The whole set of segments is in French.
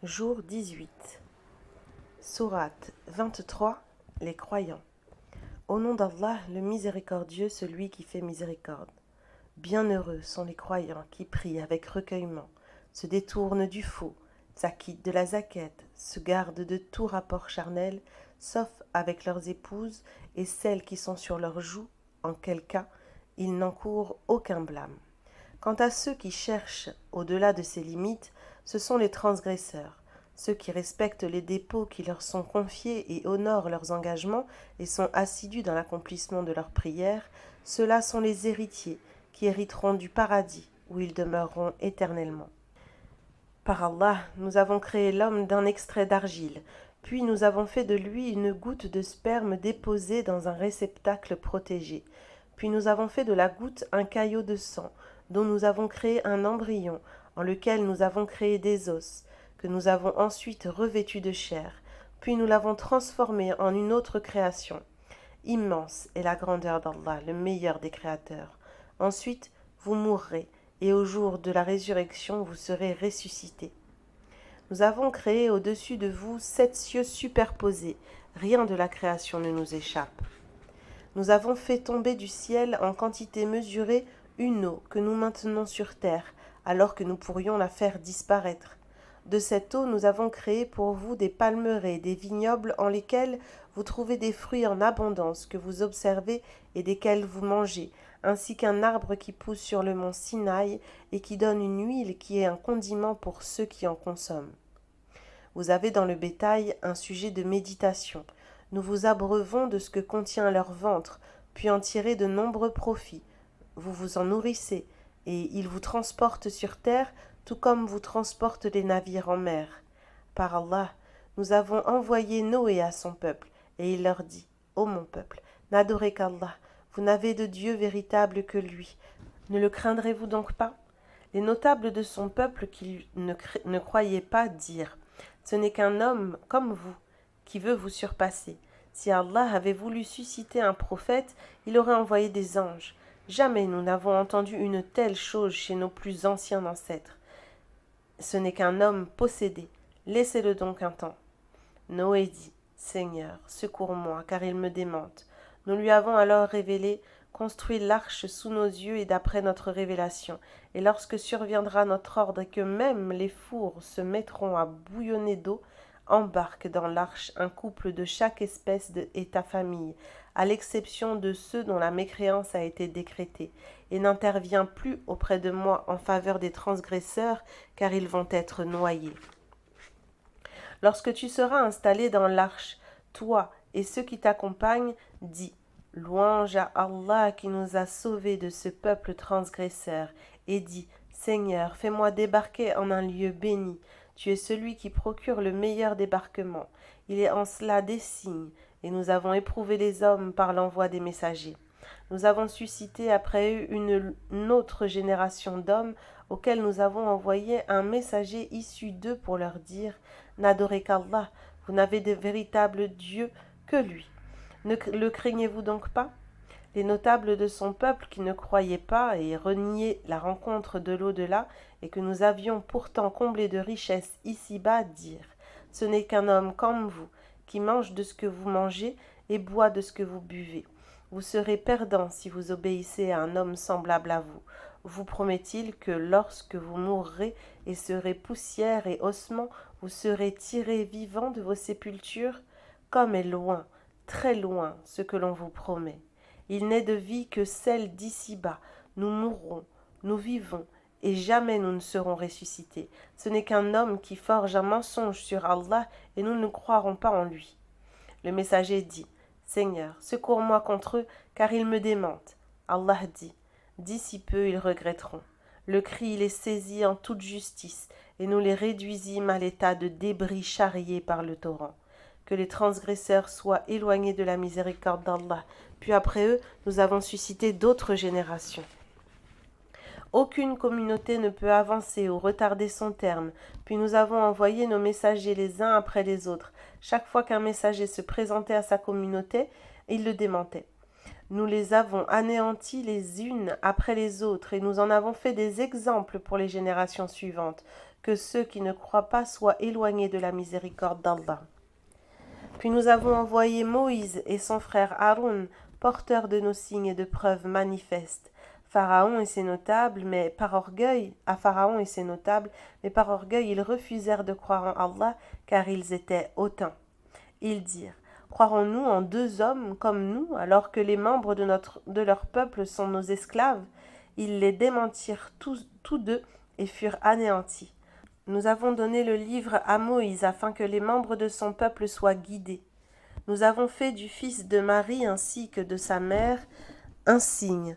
Jour 18. Sourate 23. Les croyants. Au nom d'Allah, le miséricordieux, celui qui fait miséricorde. Bienheureux sont les croyants qui prient avec recueillement, se détournent du faux, s'acquittent de la zaquette, se gardent de tout rapport charnel, sauf avec leurs épouses et celles qui sont sur leurs joues, en quel cas ils n'encourent aucun blâme. Quant à ceux qui cherchent au-delà de ces limites, ce sont les transgresseurs, ceux qui respectent les dépôts qui leur sont confiés et honorent leurs engagements et sont assidus dans l'accomplissement de leurs prières, ceux-là sont les héritiers qui hériteront du paradis où ils demeureront éternellement. Par Allah, nous avons créé l'homme d'un extrait d'argile, puis nous avons fait de lui une goutte de sperme déposée dans un réceptacle protégé. Puis nous avons fait de la goutte un caillot de sang, dont nous avons créé un embryon, en lequel nous avons créé des os, que nous avons ensuite revêtus de chair, puis nous l'avons transformé en une autre création. Immense est la grandeur d'Allah, le meilleur des créateurs. Ensuite, vous mourrez, et au jour de la résurrection, vous serez ressuscités. Nous avons créé au-dessus de vous 7 cieux superposés, rien de la création ne nous échappe. Nous avons fait tomber du ciel en quantité mesurée une eau que nous maintenons sur terre, alors que nous pourrions la faire disparaître. De cette eau, nous avons créé pour vous des palmeraies, des vignobles en lesquels vous trouvez des fruits en abondance que vous observez et desquels vous mangez, ainsi qu'un arbre qui pousse sur le mont Sinaï et qui donne une huile qui est un condiment pour ceux qui en consomment. Vous avez dans le bétail un sujet de méditation. Nous vous abreuvons de ce que contient leur ventre, puis en tirez de nombreux profits. Vous vous en nourrissez, et ils vous transportent sur terre, tout comme vous transportent les navires en mer. Par Allah, nous avons envoyé Noé à son peuple, et il leur dit, ô mon peuple, n'adorez qu'Allah, vous n'avez de Dieu véritable que lui. Ne le craindrez-vous donc pas? Les notables de son peuple qui ne croyaient pas dirent, ce n'est qu'un homme comme vous qui veut vous surpasser. Si Allah avait voulu susciter un prophète, il aurait envoyé des anges. Jamais nous n'avons entendu une telle chose chez nos plus anciens ancêtres. Ce n'est qu'un homme possédé. Laissez-le donc un temps. Noé dit, Seigneur, secours-moi, car il me démente. Nous lui avons alors révélé, construis l'arche sous nos yeux et d'après notre révélation. Et lorsque surviendra notre ordre et que même les fours se mettront à bouillonner d'eau, embarque dans l'arche un couple de chaque espèce et ta famille, à l'exception de ceux dont la mécréance a été décrétée, et n'interviens plus auprès de moi en faveur des transgresseurs, car ils vont être noyés. Lorsque tu seras installé dans l'arche, toi et ceux qui t'accompagnent, dis « Louange à Allah qui nous a sauvés de ce peuple transgresseur » et dis « Seigneur, fais-moi débarquer en un lieu béni. Tu es celui qui procure le meilleur débarquement. Il est en cela des signes, et nous avons éprouvé les hommes par l'envoi des messagers. Nous avons suscité après eux une autre génération d'hommes auxquels nous avons envoyé un messager issu d'eux pour leur dire « N'adorez qu'Allah, vous n'avez de véritable Dieu que lui. Ne le craignez-vous donc pas ?» Les notables de son peuple qui ne croyaient pas et reniaient la rencontre de l'au-delà et que nous avions pourtant comblé de richesses ici-bas dirent « Ce n'est qu'un homme comme vous qui mange de ce que vous mangez et boit de ce que vous buvez. Vous serez perdants si vous obéissez à un homme semblable à vous. Vous promet-il que lorsque vous mourrez et serez poussière et ossements, vous serez tirés vivants de vos sépultures? Comme est loin, très loin, ce que l'on vous promet. Il n'est de vie que celle d'ici-bas. Nous mourrons, nous vivons, et jamais nous ne serons ressuscités. Ce n'est qu'un homme qui forge un mensonge sur Allah, et nous ne croirons pas en lui. » Le messager dit, « Seigneur, secours-moi contre eux, car ils me démentent. » Allah dit, « D'ici peu ils regretteront. Le cri les saisit en toute justice, et nous les réduisîmes à l'état de débris charriés par le torrent. Que les transgresseurs soient éloignés de la miséricorde d'Allah. Puis après eux, nous avons suscité d'autres générations. Aucune communauté ne peut avancer ou retarder son terme. Puis nous avons envoyé nos messagers les uns après les autres. Chaque fois qu'un messager se présentait à sa communauté, il le démentait. Nous les avons anéantis les unes après les autres et nous en avons fait des exemples pour les générations suivantes. que ceux qui ne croient pas soient éloignés de la miséricorde d'Allah. Puis nous avons envoyé Moïse et son frère Haroun, porteurs de nos signes et de preuves manifestes. Pharaon et ses notables, mais par orgueil, ils refusèrent de croire en Allah, car ils étaient hautains. Ils dirent: croirons-nous en 2 hommes comme nous, alors que les membres de leur peuple sont nos esclaves? Ils les démentirent tous deux et furent anéantis. Nous avons donné le livre à Moïse afin que les membres de son peuple soient guidés. Nous avons fait du fils de Marie ainsi que de sa mère un signe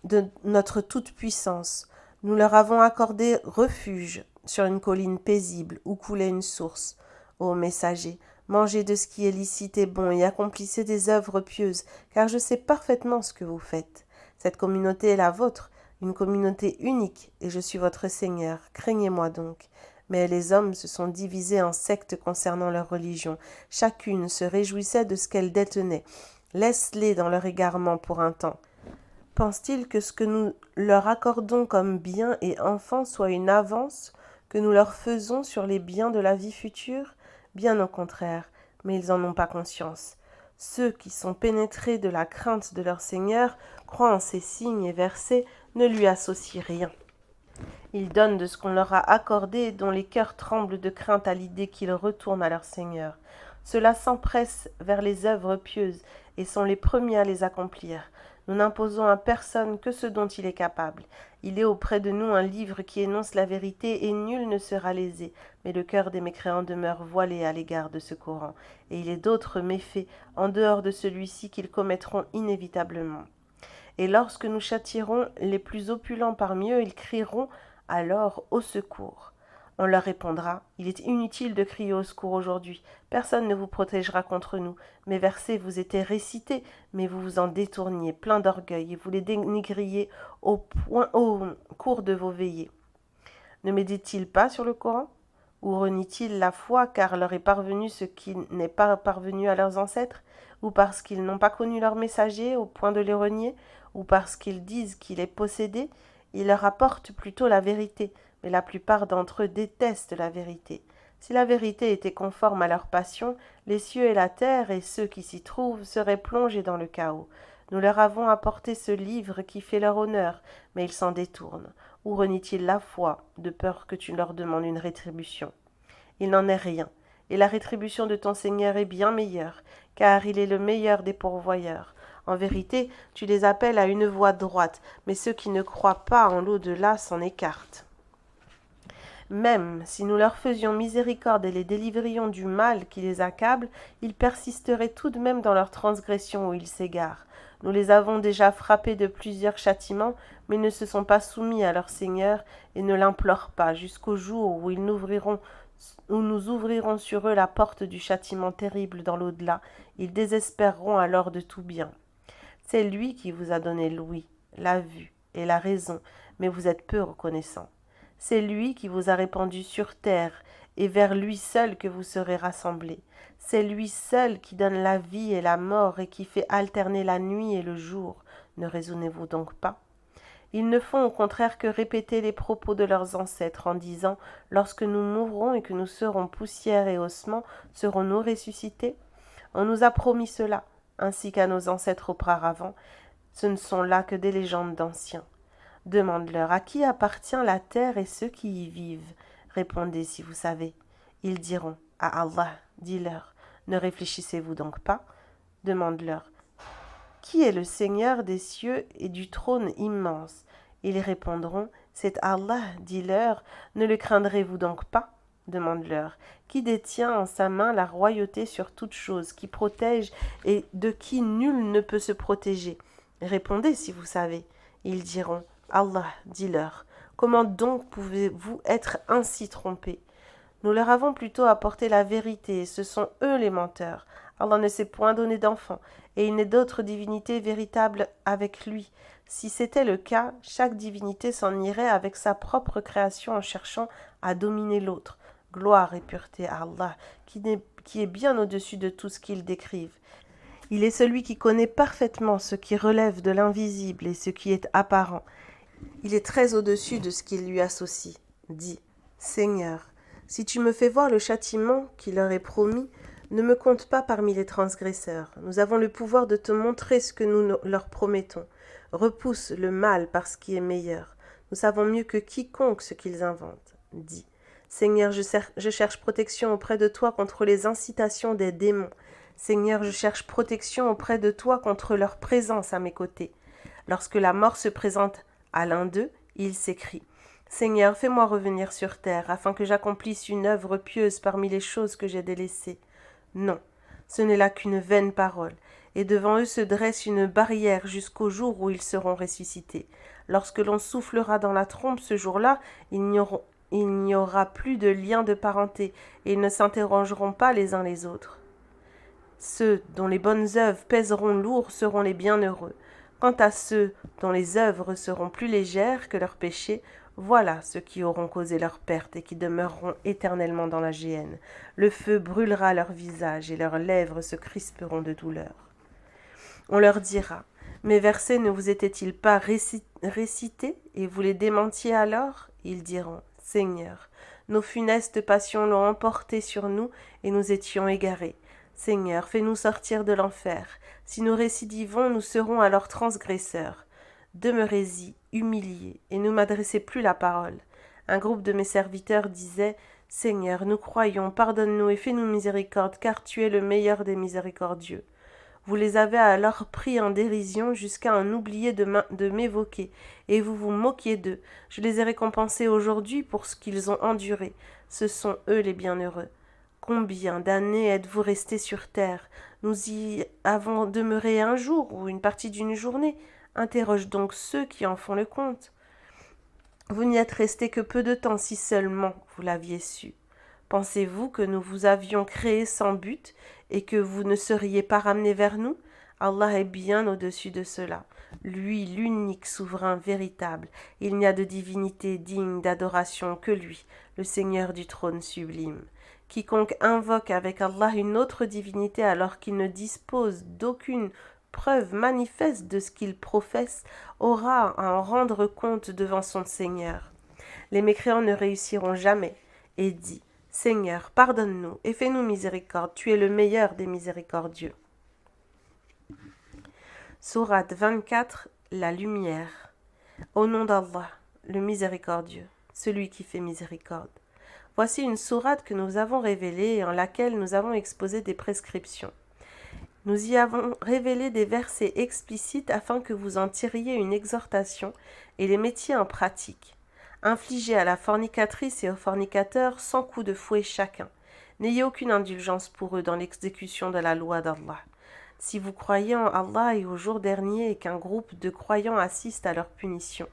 de notre toute-puissance. Nous leur avons accordé refuge sur une colline paisible où coulait une source. Ô messager, mangez de ce qui est licite et bon et accomplissez des œuvres pieuses, car je sais parfaitement ce que vous faites. Cette communauté est la vôtre, une communauté unique, et je suis votre Seigneur. Craignez-moi donc. Mais les hommes se sont divisés en sectes concernant leur religion. Chacune se réjouissait de ce qu'elle détenait. Laisse-les dans leur égarement pour un temps. Pense-t-il que ce que nous leur accordons comme biens et enfants soit une avance que nous leur faisons sur les biens de la vie future? Bien au contraire, mais ils n'en ont pas conscience. Ceux qui sont pénétrés de la crainte de leur Seigneur croient en ses signes et versets, ne lui associent rien. Ils donnent de ce qu'on leur a accordé, dont les cœurs tremblent de crainte à l'idée qu'ils retournent à leur Seigneur. Ceux-là s'empressent vers les œuvres pieuses et sont les premiers à les accomplir. Nous n'imposons à personne que ce dont il est capable. Il est auprès de nous un livre qui énonce la vérité et nul ne sera lésé, mais le cœur des mécréants demeure voilé à l'égard de ce Coran, et il est d'autres méfaits en dehors de celui-ci qu'ils commettront inévitablement. Et lorsque nous châtierons les plus opulents parmi eux, ils crieront alors au secours. On leur répondra: il est inutile de crier au secours aujourd'hui, personne ne vous protégera contre nous. Mes versets vous étaient récités, mais vous vous en détourniez, plein d'orgueil, et vous les dénigriez au cours de vos veillées. Ne médite-t-il pas sur le Coran? Ou renie-t-il la foi, car leur est parvenu ce qui n'est pas parvenu à leurs ancêtres? Ou parce qu'ils n'ont pas connu leur messager au point de les renier? Ou parce qu'ils disent qu'il est possédé? Il leur apporte plutôt la vérité, mais la plupart d'entre eux détestent la vérité. Si la vérité était conforme à leur passion, les cieux et la terre et ceux qui s'y trouvent seraient plongés dans le chaos. Nous leur avons apporté ce livre qui fait leur honneur, mais ils s'en détournent. Ou renient-ils la foi, de peur que tu leur demandes une rétribution? Il n'en est rien, et la rétribution de ton Seigneur est bien meilleure, car il est le meilleur des pourvoyeurs. En vérité, tu les appelles à une voie droite, mais ceux qui ne croient pas en l'au-delà s'en écartent. Même si nous leur faisions miséricorde et les délivrions du mal qui les accable, ils persisteraient tout de même dans leur transgression où ils s'égarent. Nous les avons déjà frappés de plusieurs châtiments, mais ils ne se sont pas soumis à leur Seigneur et ne l'implorent pas jusqu'au jour où nous ouvrirons sur eux la porte du châtiment terrible dans l'au-delà. Ils désespéreront alors de tout bien. C'est lui qui vous a donné l'ouïe, la vue et la raison, mais vous êtes peu reconnaissants. C'est lui qui vous a répandu sur terre, et vers lui seul que vous serez rassemblés. C'est lui seul qui donne la vie et la mort et qui fait alterner la nuit et le jour. Ne raisonnez-vous donc pas? Ils ne font au contraire que répéter les propos de leurs ancêtres en disant: lorsque nous mourrons et que nous serons poussière et ossements, serons-nous ressuscités? On nous a promis cela, ainsi qu'à nos ancêtres auparavant. Ce ne sont là que des légendes d'anciens. Demande-leur: à qui appartient la terre et ceux qui y vivent? Répondez si vous savez. Ils diront: à Allah. Dis-leur: ne réfléchissez-vous donc pas? Demande-leur: qui est le Seigneur des cieux et du trône immense? Ils répondront: c'est Allah. Dis-leur: ne le craindrez-vous donc pas? Demande-leur: qui détient en sa main la royauté sur toute chose, qui protège et de qui nul ne peut se protéger? Répondez si vous savez. Ils diront: Allah. Dis-leur: comment donc pouvez-vous être ainsi trompés? Nous leur avons plutôt apporté la vérité, et ce sont eux les menteurs. Allah ne s'est point donné d'enfant, et il n'est d'autre divinité véritable avec lui. Si c'était le cas, chaque divinité s'en irait avec sa propre création en cherchant à dominer l'autre. Gloire et pureté à Allah, qui est bien au-dessus de tout ce qu'ils décrivent. Il est celui qui connaît parfaitement ce qui relève de l'invisible et ce qui est apparent. Il est très au-dessus de ce qu'il lui associe. Dis: Seigneur, si tu me fais voir le châtiment qui leur est promis, ne me compte pas parmi les transgresseurs. Nous avons le pouvoir de te montrer ce que nous leur promettons. Repousse le mal par ce qui est meilleur. Nous savons mieux que quiconque ce qu'ils inventent. Dis, Seigneur, je cherche protection auprès de toi contre les incitations des démons. Seigneur, je cherche protection auprès de toi contre leur présence à mes côtés. Lorsque la mort se présente à l'un d'eux, il s'écrie « Seigneur, fais-moi revenir sur terre, afin que j'accomplisse une œuvre pieuse parmi les choses que j'ai délaissées. » Non, ce n'est là qu'une vaine parole, et devant eux se dresse une barrière jusqu'au jour où ils seront ressuscités. Lorsque l'on soufflera dans la trompe ce jour-là, il n'y aura plus de lien de parenté, et ils ne s'interrogeront pas les uns les autres. Ceux dont les bonnes œuvres pèseront lourd seront les bienheureux. Quant à ceux dont les œuvres seront plus légères que leurs péchés, voilà ceux qui auront causé leur perte et qui demeureront éternellement dans la géhenne. Le feu brûlera leur visage et leurs lèvres se crisperont de douleur. On leur dira, mes versets ne vous étaient-ils pas récités et vous les démentiez alors? Ils diront, Seigneur, nos funestes passions l'ont emporté sur nous et nous étions égarés. Seigneur, fais-nous sortir de l'enfer. Si nous récidivons, nous serons alors transgresseurs. Demeurez-y, humiliés, et ne m'adressez plus la parole. Un groupe de mes serviteurs disait, Seigneur, nous croyons, pardonne-nous et fais-nous miséricorde, car tu es le meilleur des miséricordieux. Vous les avez alors pris en dérision jusqu'à en oublier de m'évoquer, et vous vous moquiez d'eux. Je les ai récompensés aujourd'hui pour ce qu'ils ont enduré. Ce sont eux les bienheureux. Combien d'années êtes-vous restés sur terre? Nous y avons demeuré un jour ou une partie d'une journée. Interroge donc ceux qui en font le compte. Vous n'y êtes restés que peu de temps si seulement vous l'aviez su. Pensez-vous que nous vous avions créé sans but et que vous ne seriez pas ramenés vers nous? Allah est bien au-dessus de cela. Lui, l'unique souverain véritable. Il n'y a de divinité digne d'adoration que lui, le Seigneur du trône sublime. Quiconque invoque avec Allah une autre divinité alors qu'il ne dispose d'aucune preuve manifeste de ce qu'il professe aura à en rendre compte devant son Seigneur. Les mécréants ne réussiront jamais. Et dit, Seigneur, pardonne-nous et fais-nous miséricorde, tu es le meilleur des miséricordieux. Sourate 24, la lumière. Au nom d'Allah, le miséricordieux, celui qui fait miséricorde. Voici une sourate que nous avons révélée et en laquelle nous avons exposé des prescriptions. Nous y avons révélé des versets explicites afin que vous en tiriez une exhortation et les mettiez en pratique. Infligez à la fornicatrice et au fornicateur 100 coups de fouet chacun. N'ayez aucune indulgence pour eux dans l'exécution de la loi d'Allah. Si vous croyez en Allah et au jour dernier et qu'un groupe de croyants assiste à leur punition,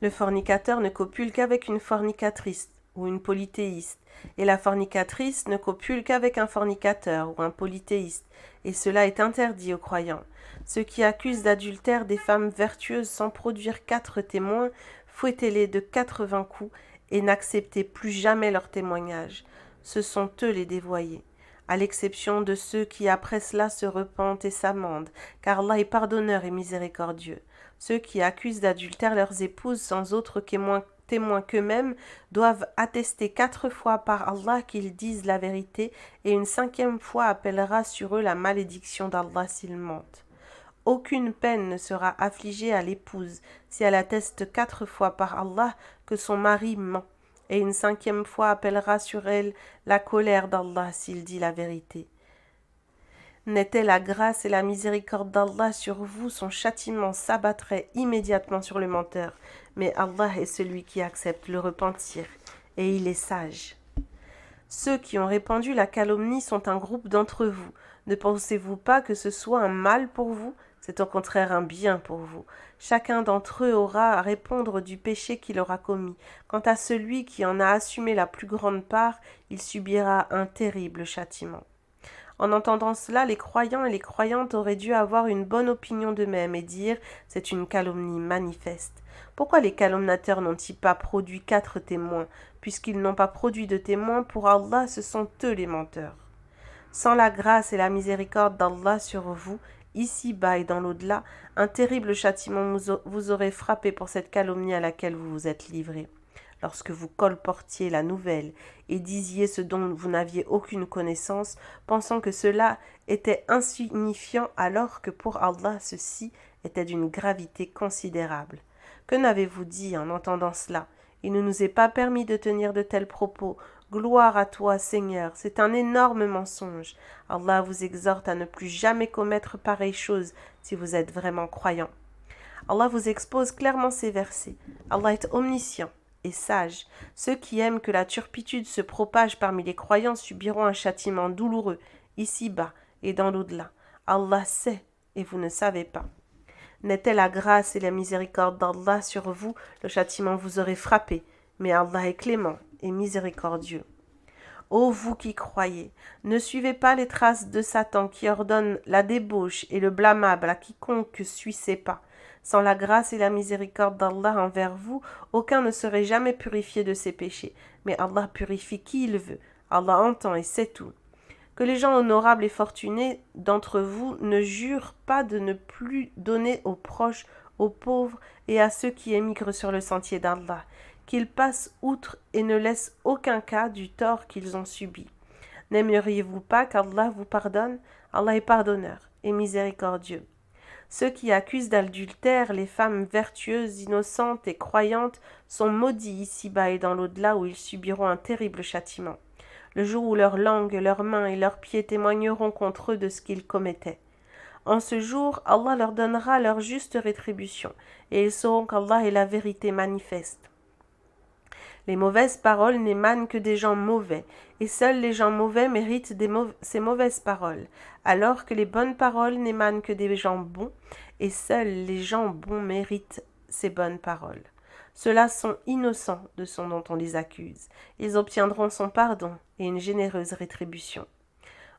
le fornicateur ne copule qu'avec une fornicatrice ou une polythéiste, et la fornicatrice ne copule qu'avec un fornicateur ou un polythéiste, et cela est interdit aux croyants. Ceux qui accusent d'adultère des femmes vertueuses sans produire 4 témoins, fouettez-les de 80 coups et n'acceptez plus jamais leur témoignage. Ce sont eux les dévoyés, à l'exception de ceux qui après cela se repentent et s'amendent, car Allah est pardonneur et miséricordieux. Ceux qui accusent d'adultère leurs épouses sans autre témoins qu'eux-mêmes doivent attester 4 fois par Allah qu'ils disent la vérité et une 5e fois appellera sur eux la malédiction d'Allah s'ils mentent. Aucune peine ne sera affligée à l'épouse si elle atteste 4 fois par Allah que son mari ment et une 5e fois appellera sur elle la colère d'Allah s'il dit la vérité. N'était la grâce et la miséricorde d'Allah sur vous, son châtiment s'abattrait immédiatement sur le menteur. Mais Allah est celui qui accepte le repentir, et il est sage. Ceux qui ont répandu la calomnie sont un groupe d'entre vous. Ne pensez-vous pas que ce soit un mal pour vous? C'est au contraire un bien pour vous. Chacun d'entre eux aura à répondre du péché qu'il aura commis. Quant à celui qui en a assumé la plus grande part, il subira un terrible châtiment. En entendant cela, les croyants et les croyantes auraient dû avoir une bonne opinion d'eux-mêmes et dire « c'est une calomnie manifeste ». Pourquoi les calomniateurs n'ont-ils pas produit 4 témoins? Puisqu'ils n'ont pas produit de témoins, pour Allah, ce sont eux les menteurs. Sans la grâce et la miséricorde d'Allah sur vous, ici-bas et dans l'au-delà, un terrible châtiment vous aurait frappé pour cette calomnie à laquelle vous vous êtes livrés. lorsque vous colportiez la nouvelle et disiez ce dont vous n'aviez aucune connaissance, pensant que cela était insignifiant alors que pour Allah ceci était d'une gravité considérable. Que n'avez-vous dit en entendant cela? Il ne nous est pas permis de tenir de tels propos. Gloire à toi, Seigneur, c'est un énorme mensonge. Allah vous exhorte à ne plus jamais commettre pareille chose si vous êtes vraiment croyant. Allah vous expose clairement ces versets. Allah est omniscient et sage. Ceux qui aiment que la turpitude se propage parmi les croyants subiront un châtiment douloureux, ici-bas et dans l'au-delà. Allah sait et vous ne savez pas. N'était la grâce et la miséricorde d'Allah sur vous, le châtiment vous aurait frappé, mais Allah est clément et miséricordieux. Ô vous qui croyez, ne suivez pas les traces de Satan qui ordonne la débauche et le blâmable à quiconque suit ses pas. Sans la grâce et la miséricorde d'Allah envers vous, aucun ne serait jamais purifié de ses péchés, mais Allah purifie qui il veut. Allah entend et sait tout. Que les gens honorables et fortunés d'entre vous ne jurent pas de ne plus donner aux proches, aux pauvres et à ceux qui émigrent sur le sentier d'Allah, qu'ils passent outre et ne laissent aucun cas du tort qu'ils ont subi. N'aimeriez-vous pas qu'Allah vous pardonne? Allah est pardonneur et miséricordieux. Ceux qui accusent d'adultère les femmes vertueuses, innocentes et croyantes sont maudits ici-bas et dans l'au-delà où ils subiront un terrible châtiment. Le jour où leur langue, leurs mains et leurs pieds témoigneront contre eux de ce qu'ils commettaient. En ce jour, Allah leur donnera leur juste rétribution, et ils sauront qu'Allah est la vérité manifeste. Les mauvaises paroles n'émanent que des gens mauvais, et seuls les gens mauvais méritent ces mauvaises paroles, alors que les bonnes paroles n'émanent que des gens bons, et seuls les gens bons méritent ces bonnes paroles. Ceux-là sont innocents de ce dont on les accuse. Ils obtiendront son pardon et une généreuse rétribution.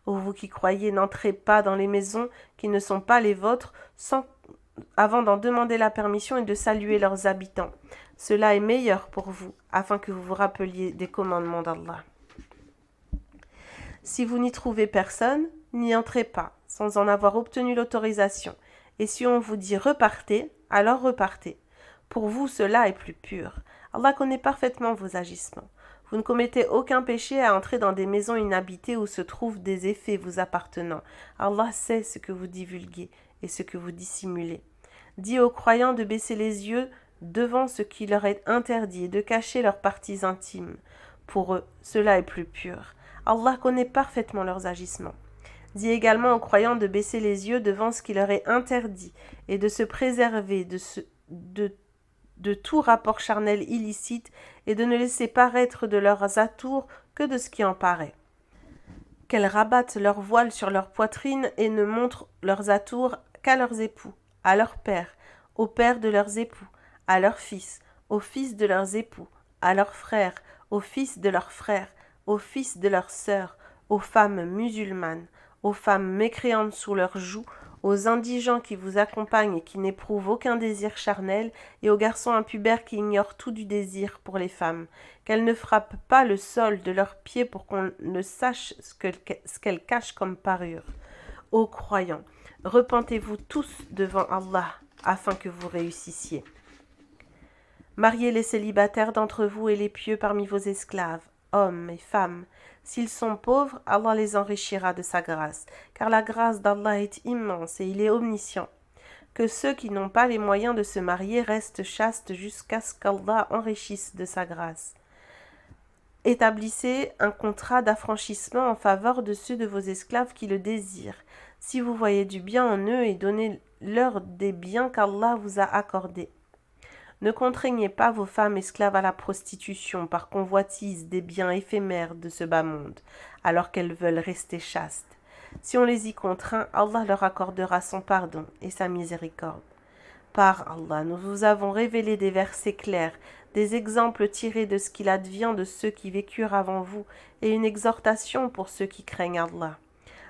Ô vous qui croyez, n'entrez pas dans les maisons qui ne sont pas les vôtres avant d'en demander la permission et de saluer leurs habitants. Cela est meilleur pour vous, afin que vous vous rappeliez des commandements d'Allah. Si vous n'y trouvez personne, n'y entrez pas, sans en avoir obtenu l'autorisation. Et si on vous dit repartez, alors repartez. Pour vous, cela est plus pur. Allah connaît parfaitement vos agissements. Vous ne commettez aucun péché à entrer dans des maisons inhabitées où se trouvent des effets vous appartenant. Allah sait ce que vous divulguez et ce que vous dissimulez. Dis aux croyants de baisser les yeux devant ce qui leur est interdit et de cacher leurs parties intimes. Pour eux, cela est plus pur. Allah connaît parfaitement leurs agissements. Dis également aux croyants de baisser les yeux devant ce qui leur est interdit et de se préserver de tout rapport charnel illicite et de ne laisser paraître de leurs atours que de ce qui en paraît. Qu'elles rabattent leur voile sur leur poitrine et ne montrent leurs atours qu'à leurs époux, à leurs pères, aux pères de leurs époux, à leurs fils, aux fils de leurs époux, à leurs frères, aux fils de leurs frères, aux fils de leurs sœurs, aux femmes musulmanes, aux femmes mécréantes sous leurs joues, aux indigents qui vous accompagnent et qui n'éprouvent aucun désir charnel, et aux garçons impubères qui ignorent tout du désir pour les femmes, qu'elles ne frappent pas le sol de leurs pieds pour qu'on ne sache ce qu'elles cachent comme parure. Ô croyants, repentez-vous tous devant Allah, afin que vous réussissiez. Mariez les célibataires d'entre vous et les pieux parmi vos esclaves, hommes et femmes. S'ils sont pauvres, Allah les enrichira de sa grâce, car la grâce d'Allah est immense et il est omniscient. Que ceux qui n'ont pas les moyens de se marier restent chastes jusqu'à ce qu'Allah enrichisse de sa grâce. Établissez un contrat d'affranchissement en faveur de ceux de vos esclaves qui le désirent. Si vous voyez du bien en eux et donnez-leur des biens qu'Allah vous a accordés. Ne contraignez pas vos femmes esclaves à la prostitution par convoitise des biens éphémères de ce bas monde, alors qu'elles veulent rester chastes. Si on les y contraint, Allah leur accordera son pardon et sa miséricorde. Par Allah, nous vous avons révélé des versets clairs, des exemples tirés de ce qu'il advient de ceux qui vécurent avant vous, et une exhortation pour ceux qui craignent Allah.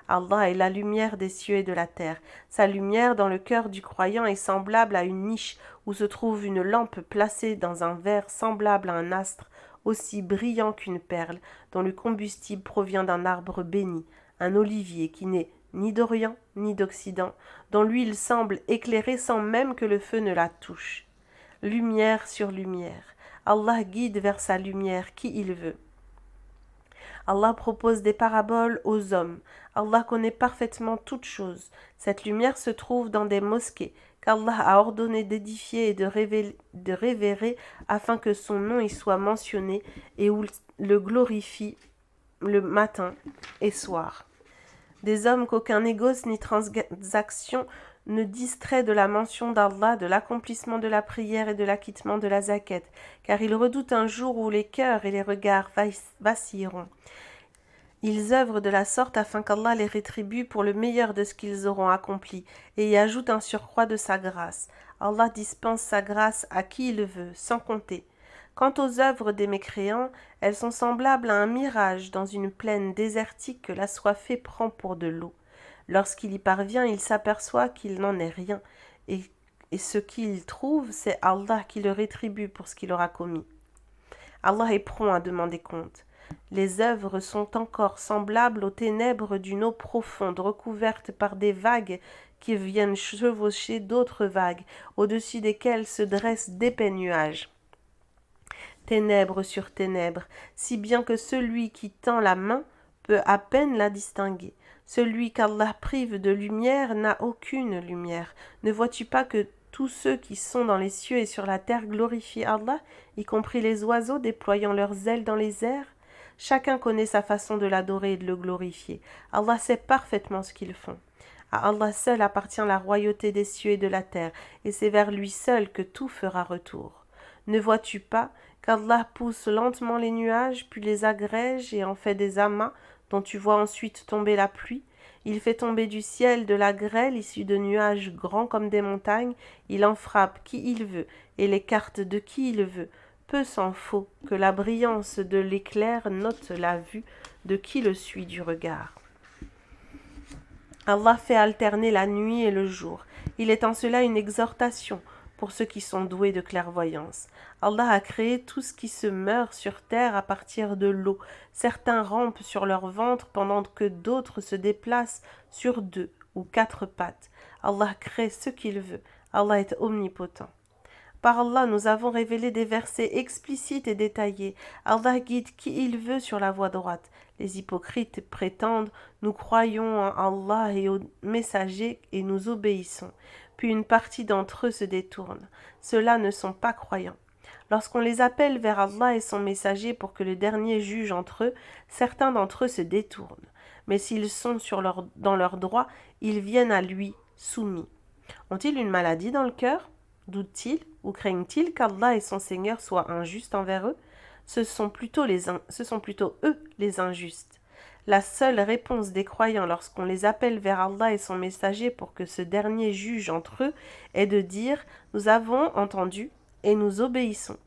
Allah est la lumière des cieux et de la terre. Sa lumière dans le cœur du croyant est semblable à une niche où se trouve une lampe placée dans un verre semblable à un astre, aussi brillant qu'une perle, dont le combustible provient d'un arbre béni, un olivier qui n'est ni d'Orient ni d'Occident, dont l'huile semble éclairer sans même que le feu ne la touche. Lumière sur lumière. Allah guide vers sa lumière qui il veut. Allah propose des paraboles aux hommes. Allah connaît parfaitement toutes choses. Cette lumière se trouve dans des mosquées qu'Allah a ordonné d'édifier et de révérer afin que son nom y soit mentionné et où le glorifie le matin et soir. Des hommes qu'aucun négoce ni transaction ne distrait de la mention d'Allah, de l'accomplissement de la prière et de l'acquittement de la zakat, car ils redoutent un jour où les cœurs et les regards vacilleront. Ils œuvrent de la sorte afin qu'Allah les rétribue pour le meilleur de ce qu'ils auront accompli et y ajoute un surcroît de sa grâce. Allah dispense sa grâce à qui il veut, sans compter. Quant aux œuvres des mécréants, elles sont semblables à un mirage dans une plaine désertique que l'assoiffé prend pour de l'eau. Lorsqu'il y parvient, il s'aperçoit qu'il n'en est rien, et ce qu'il trouve, c'est Allah qui le rétribue pour ce qu'il aura commis. Allah est prompt à demander compte. Les œuvres sont encore semblables aux ténèbres d'une eau profonde recouverte par des vagues qui viennent chevaucher d'autres vagues, au-dessus desquelles se dressent d'épais nuages. Ténèbres sur ténèbres, si bien que celui qui tend la main peut à peine la distinguer. Celui qu'Allah prive de lumière n'a aucune lumière. Ne vois-tu pas que tous ceux qui sont dans les cieux et sur la terre glorifient Allah, y compris les oiseaux déployant leurs ailes dans les airs? Chacun connaît sa façon de l'adorer et de le glorifier. Allah sait parfaitement ce qu'ils font. À Allah seul appartient la royauté des cieux et de la terre, et c'est vers lui seul que tout fera retour. Ne vois-tu pas qu'Allah pousse lentement les nuages, puis les agrège et en fait des amas, dont tu vois ensuite tomber la pluie? Il fait tomber du ciel de la grêle issue de nuages grands comme des montagnes, il en frappe qui il veut et l'écarte de qui il veut. Peu s'en faut que la brillance de l'éclair note la vue de qui le suit du regard. Allah fait alterner la nuit et le jour. Il est en cela une exhortation pour ceux qui sont doués de clairvoyance. Allah a créé tout ce qui se meurt sur terre à partir de l'eau. Certains rampent sur leur ventre pendant que d'autres se déplacent sur 2 ou 4 pattes. Allah crée ce qu'il veut. Allah est omnipotent. Par Allah, nous avons révélé des versets explicites et détaillés. Allah guide qui il veut sur la voie droite. Les hypocrites prétendent « Nous croyons en Allah et aux messagers et nous obéissons ». Puis une partie d'entre eux se détourne. Ceux-là ne sont pas croyants. Lorsqu'on les appelle vers Allah et son messager pour que le dernier juge entre eux, certains d'entre eux se détournent. Mais s'ils sont dans leur droit, ils viennent à lui, soumis. Ont-ils une maladie dans le cœur ? Doutent-ils ou craignent-ils qu'Allah et son Seigneur soient injustes envers eux? Ce sont plutôt eux les injustes. La seule réponse des croyants lorsqu'on les appelle vers Allah et son messager pour que ce dernier juge entre eux est de dire « Nous avons entendu et nous obéissons ».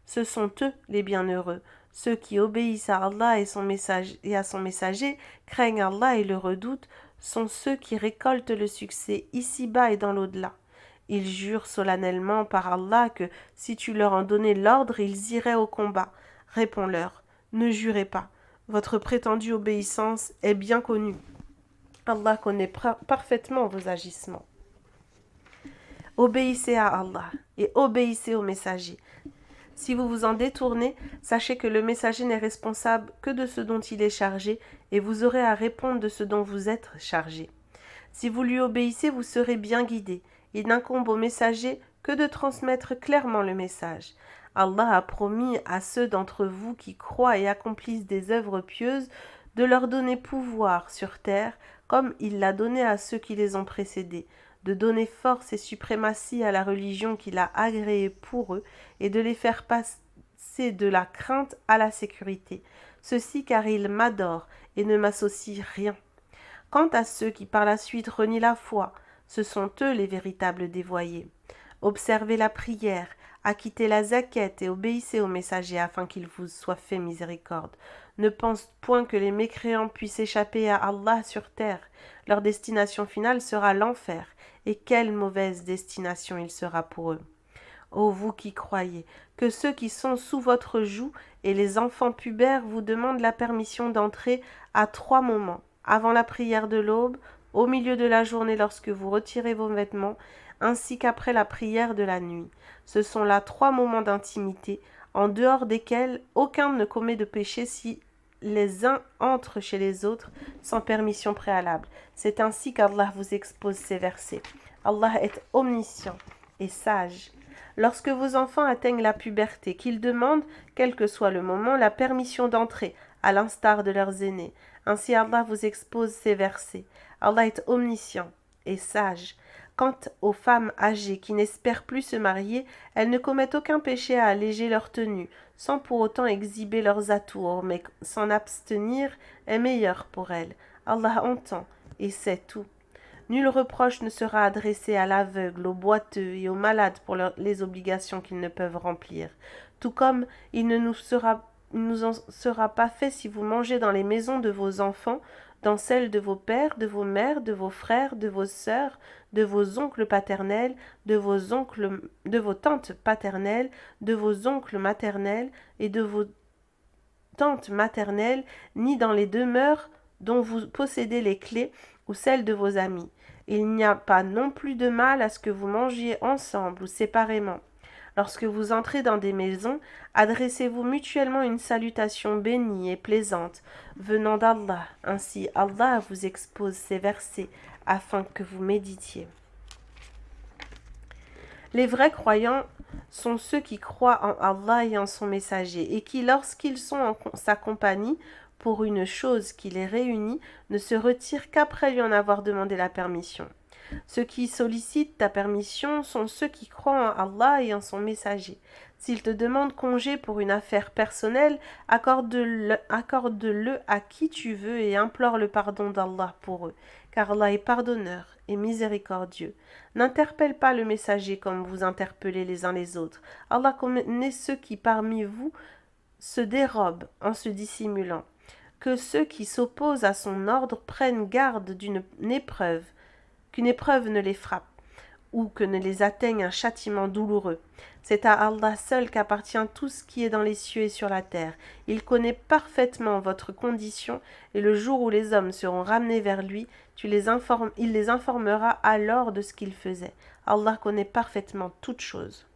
Ce sont eux les bienheureux. Ceux qui obéissent à Allah et à son messager, craignent Allah et le redoutent, sont ceux qui récoltent le succès ici-bas et dans l'au-delà. Ils jurent solennellement par Allah que si tu leur en donnais l'ordre, ils iraient au combat. Réponds-leur, ne jurez pas. Votre prétendue obéissance est bien connue. Allah connaît parfaitement vos agissements. Obéissez à Allah et obéissez au messager. Si vous vous en détournez, sachez que le messager n'est responsable que de ce dont il est chargé et vous aurez à répondre de ce dont vous êtes chargé. Si vous lui obéissez, vous serez bien guidé. Il n'incombe au messager que de transmettre clairement le message. Allah a promis à ceux d'entre vous qui croient et accomplissent des œuvres pieuses de leur donner pouvoir sur terre, comme il l'a donné à ceux qui les ont précédés, de donner force et suprématie à la religion qu'il a agréée pour eux et de les faire passer de la crainte à la sécurité. Ceci car ils m'adorent et ne m'associent rien. Quant à ceux qui par la suite renient la foi, ce sont eux les véritables dévoyés. Observez la prière, acquittez la zakat et obéissez au messager afin qu'il vous soit fait miséricorde. Ne pense point que les mécréants puissent échapper à Allah sur terre. Leur destination finale sera l'enfer, et quelle mauvaise destination il sera pour eux. Ô vous qui croyez, que ceux qui sont sous votre joug et les enfants pubères vous demandent la permission d'entrer à 3 moments, avant la prière de l'aube, au milieu de la journée lorsque vous retirez vos vêtements, ainsi qu'après la prière de la nuit. Ce sont là 3 moments d'intimité en dehors desquels aucun ne commet de péché si les uns entrent chez les autres sans permission préalable. C'est ainsi qu'Allah vous expose ces versets. Allah est omniscient et sage. Lorsque vos enfants atteignent la puberté, qu'ils demandent, quel que soit le moment, la permission d'entrer, à l'instar de leurs aînés. Ainsi Allah vous expose ces versets. Allah est omniscient et sage. Quant aux femmes âgées qui n'espèrent plus se marier, elles ne commettent aucun péché à alléger leur tenue, sans pour autant exhiber leurs atours, mais s'en abstenir est meilleur pour elles. Allah entend et sait tout. Nul reproche ne sera adressé à l'aveugle, au boiteux et aux malades pour les obligations qu'ils ne peuvent remplir. Tout comme il ne nous en sera pas fait si vous mangez dans les maisons de vos enfants, dans celles de vos pères, de vos mères, de vos frères, de vos sœurs, de vos oncles paternels, de vos tantes paternelles, de vos oncles maternels et de vos tantes maternelles, ni dans les demeures dont vous possédez les clés ou celles de vos amis. Il n'y a pas non plus de mal à ce que vous mangiez ensemble ou séparément. Lorsque vous entrez dans des maisons, adressez-vous mutuellement une salutation bénie et plaisante, venant d'Allah. Ainsi, Allah vous expose ces versets afin que vous méditiez. Les vrais croyants sont ceux qui croient en Allah et en son messager, et qui, lorsqu'ils sont en sa compagnie, pour une chose qui les réunit, ne se retirent qu'après lui en avoir demandé la permission. Ceux qui sollicitent ta permission sont ceux qui croient en Allah et en son messager. S'ils te demandent congé pour une affaire personnelle, accorde-le à qui tu veux et implore le pardon d'Allah pour eux, car Allah est pardonneur et miséricordieux. N'interpelle pas le messager comme vous interpellez les uns les autres. Allah connaît ceux qui parmi vous se dérobent en se dissimulant. Que ceux qui s'opposent à son ordre prennent garde qu'une épreuve ne les frappe, ou que ne les atteigne un châtiment douloureux. C'est à Allah seul qu'appartient tout ce qui est dans les cieux et sur la terre. Il connaît parfaitement votre condition, et le jour où les hommes seront ramenés vers lui, il les informera alors de ce qu'ils faisaient. Allah connaît parfaitement toutes choses.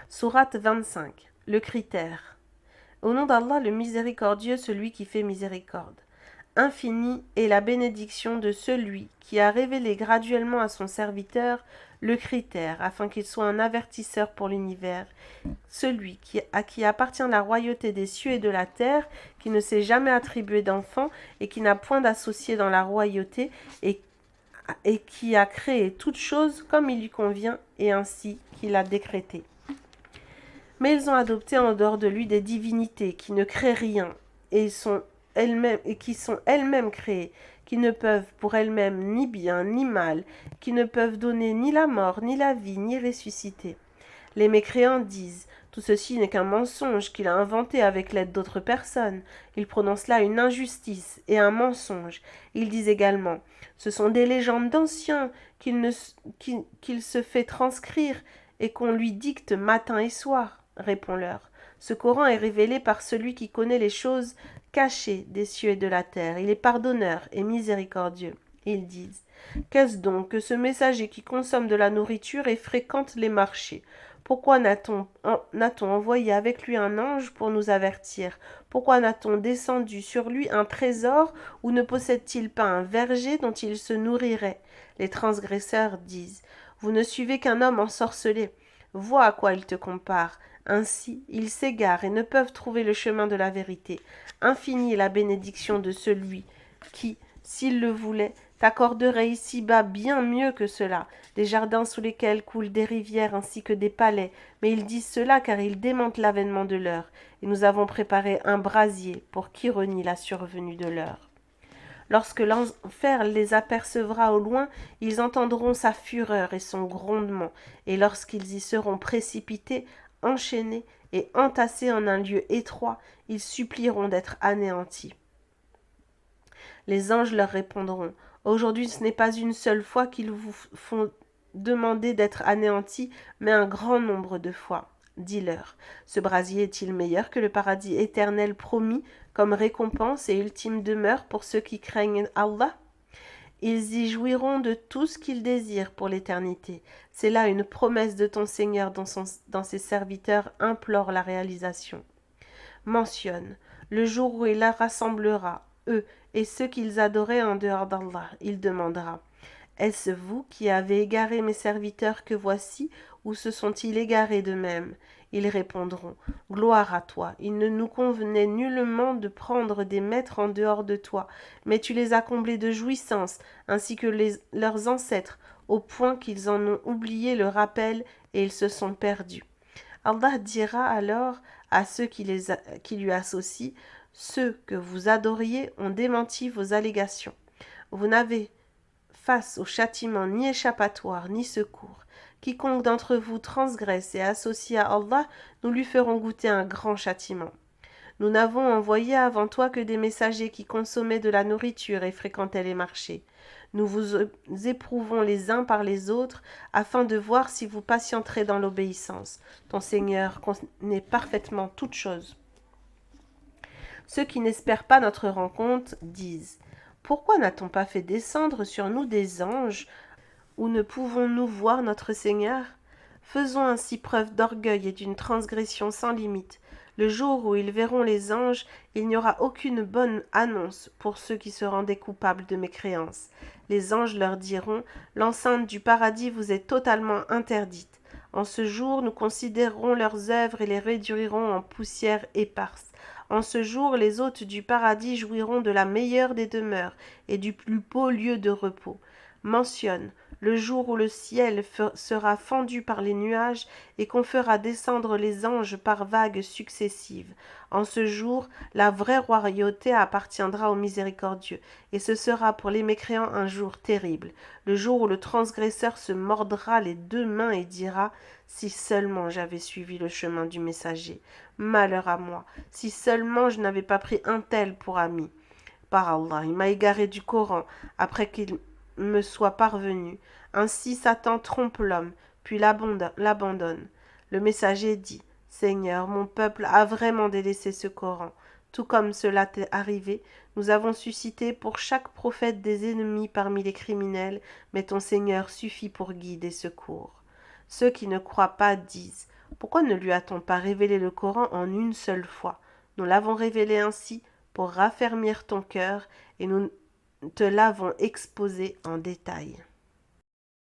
Sourate 25. Le critère. Au nom d'Allah, le miséricordieux, celui qui fait miséricorde. Infinie est la bénédiction de celui qui a révélé graduellement à son serviteur le critère, afin qu'il soit un avertisseur pour l'univers, celui à qui appartient la royauté des cieux et de la terre, qui ne s'est jamais attribué d'enfant et qui n'a point d'associé dans la royauté et qui a créé toutes choses comme il lui convient et ainsi qu'il a décrété. Mais ils ont adopté en dehors de lui des divinités qui ne créent rien et qui sont elles-mêmes créées, qui ne peuvent pour elles-mêmes ni bien ni mal, qui ne peuvent donner ni la mort, ni la vie, ni ressusciter. Les mécréants disent « Tout ceci n'est qu'un mensonge qu'il a inventé avec l'aide d'autres personnes. » Ils prononcent là une injustice et un mensonge. Ils disent également « Ce sont des légendes d'anciens qu'il se fait transcrire et qu'on lui dicte matin et soir. » Réponds-leur. Ce Coran est révélé par celui qui connaît les choses cachées des cieux et de la terre. Il est pardonneur et miséricordieux. Ils disent « Qu'est-ce donc que ce messager qui consomme de la nourriture et fréquente les marchés ? Pourquoi n'a-t-on envoyé avec lui un ange pour nous avertir? Pourquoi n'a-t-on descendu sur lui un trésor ou ne possède-t-il pas un verger dont il se nourrirait ?» Les transgresseurs disent « Vous ne suivez qu'un homme ensorcelé. Vois à quoi il te compare. Ainsi, ils s'égarent et ne peuvent trouver le chemin de la vérité. Infinie est la bénédiction de celui qui, s'il le voulait, t'accorderait ici-bas bien mieux que cela, des jardins sous lesquels coulent des rivières ainsi que des palais, mais ils disent cela car ils démentent l'avènement de l'heure, et nous avons préparé un brasier pour qui renie la survenue de l'heure. Lorsque l'enfer les apercevra au loin, ils entendront sa fureur et son grondement, et lorsqu'ils y seront précipités, enchaînés et entassés en un lieu étroit, ils supplieront d'être anéantis. Les anges leur répondront « Aujourd'hui ce n'est pas une seule fois qu'ils vous font demander d'être anéantis, mais un grand nombre de fois. » Dis-leur, ce brasier est-il meilleur que le paradis éternel promis comme récompense et ultime demeure pour ceux qui craignent Allah? Ils y jouiront de tout ce qu'ils désirent pour l'éternité. C'est là une promesse de ton Seigneur dont ses serviteurs implorent la réalisation. Mentionne le jour où il la rassemblera, eux et ceux qu'ils adoraient en dehors d'Allah. Il demandera: est-ce vous qui avez égaré mes serviteurs que voici, ou se sont-ils égarés d'eux-mêmes? Ils répondront: gloire à toi, il ne nous convenait nullement de prendre des maîtres en dehors de toi, mais tu les as comblés de jouissances, ainsi que leurs ancêtres, au point qu'ils en ont oublié le rappel et ils se sont perdus. Allah dira alors à ceux qui lui associent: ceux que vous adoriez ont démenti vos allégations. Vous n'avez face au châtiment ni échappatoire ni secours. Quiconque d'entre vous transgresse et associe à Allah, nous lui ferons goûter un grand châtiment. Nous n'avons envoyé avant toi que des messagers qui consommaient de la nourriture et fréquentaient les marchés. Nous vous éprouvons les uns par les autres afin de voir si vous patienterez dans l'obéissance. Ton Seigneur connaît parfaitement toutes choses. Ceux qui n'espèrent pas notre rencontre disent: pourquoi n'a-t-on pas fait descendre sur nous des anges, ou ne pouvons-nous voir notre Seigneur? Faisons ainsi preuve d'orgueil et d'une transgression sans limite. Le jour où ils verront les anges, il n'y aura aucune bonne annonce pour ceux qui se rendaient coupables de mécréance. Les anges leur diront: l'enceinte du paradis vous est totalement interdite. En ce jour, nous considérerons leurs œuvres et les réduirons en poussière éparse. En ce jour, les hôtes du paradis jouiront de la meilleure des demeures et du plus beau lieu de repos. Mentionne le jour où le ciel sera fendu par les nuages et qu'on fera descendre les anges par vagues successives. En ce jour, la vraie royauté appartiendra au miséricordieux, et ce sera pour les mécréants un jour terrible, le jour où le transgresseur se mordra les deux mains et dira: si seulement j'avais suivi le chemin du messager. Malheur à moi, si seulement je n'avais pas pris un tel pour ami. Par Allah, il m'a égaré du Coran après qu'il me soit parvenu. Ainsi Satan trompe l'homme, puis l'abandonne. Le messager dit: Seigneur, mon peuple a vraiment délaissé ce Coran. Tout comme cela t'est arrivé, nous avons suscité pour chaque prophète des ennemis parmi les criminels, mais ton Seigneur suffit pour guide et secours. Ceux qui ne croient pas disent: pourquoi ne lui a-t-on pas révélé le Coran en une seule fois? Nous l'avons révélé ainsi pour raffermir ton cœur, et nous te l'avons exposé en détail.